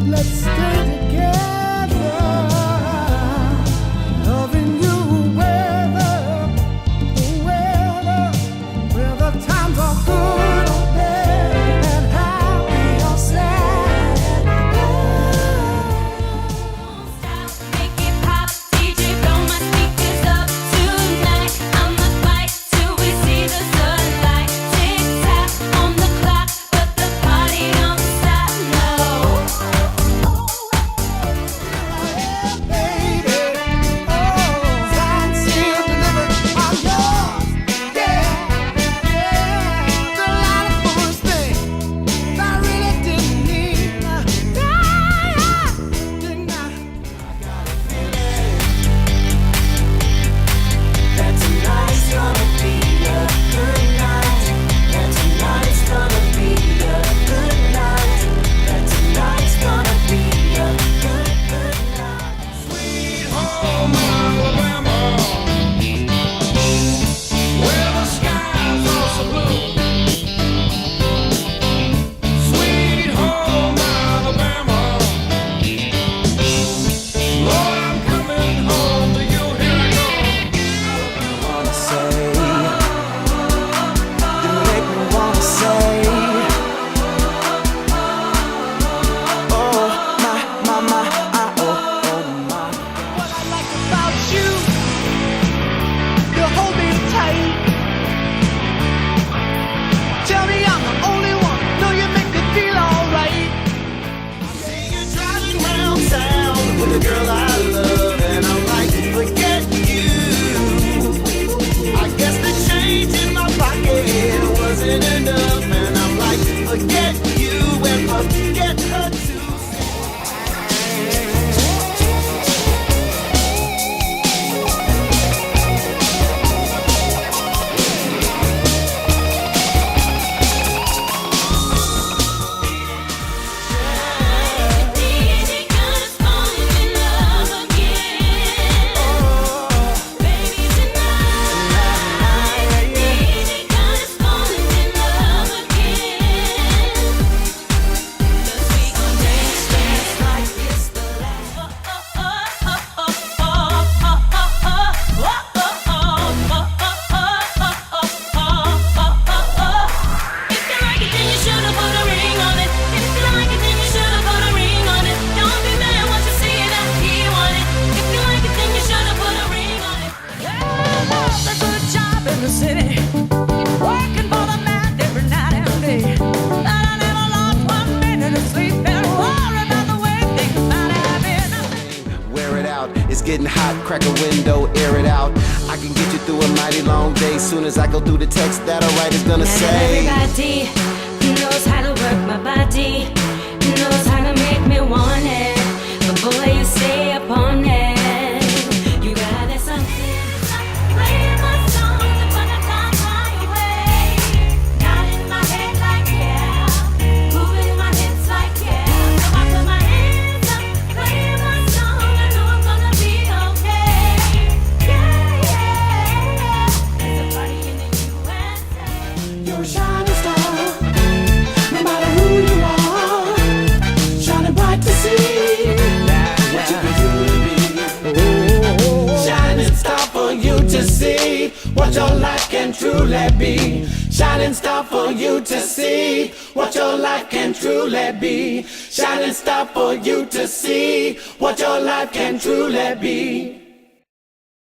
Let's stay together, loving you whether times are good or bad, and happy or sad. Don't stop, make it pop, DJ, blow my speakers up tonight. I'ma fight till we see the sunlight. Tick tock on the clock, but the party don't stop. No. Baby, sign sealed, delivered, I'm yours. Yeah, the lot of foolish things I really didn't need. Didn't I? That tonight's gonna be a good night. That tonight's gonna be a good night. That tonight's gonna be a good night. Sweet home Alabama, where the skies are so blue. Sweet home Alabama, Lord, I'm coming home to you. Here I go. Wanna say, you make me wanna say, oh my, oh my. What I like about you, you hold me tight. Tell me I'm the only one. No, you make me feel alright. See you driving round town with a girl I love, and I'm like, forget you. I guess the change in my pocket wasn't enough, and I'm like, forget you and forget her too. DJ Gun's falling in love again. Baby, tonight, DJ Gun's falling in love again. 'Cause we gon' dance like it's the last. If you like it, then you should've put a ring on it. If you like it, then you should've put a ring on it. Don't be mad once you see that he want it. If you like it, then you should've put a ring on it. That's a good job in the city, working for the man every night and day. But I never lost 1 minute of sleep and worry about the way things might have been. Wear it out, it's getting hot, crack a window, air it out. I can get you through a mighty long day. Soon as I go through the text that I write is gonna Not say, everybody knows how to work my body, knows how to make me want it. But boy, you stay up on it. You got that something. Playing my song upon a time right way. Nodding my head like yeah, moving my hips like yeah. So I put my hands up, playing my song. I know I'm gonna be okay. Yeah, yeah. There's a party in the USA. You're a shining star, no matter who you are, shining bright to see what you can truly be. Shining star for you to see what your life can truly be. Shining star for you to see what your life can truly be. Shining star for you to see what your life can truly be.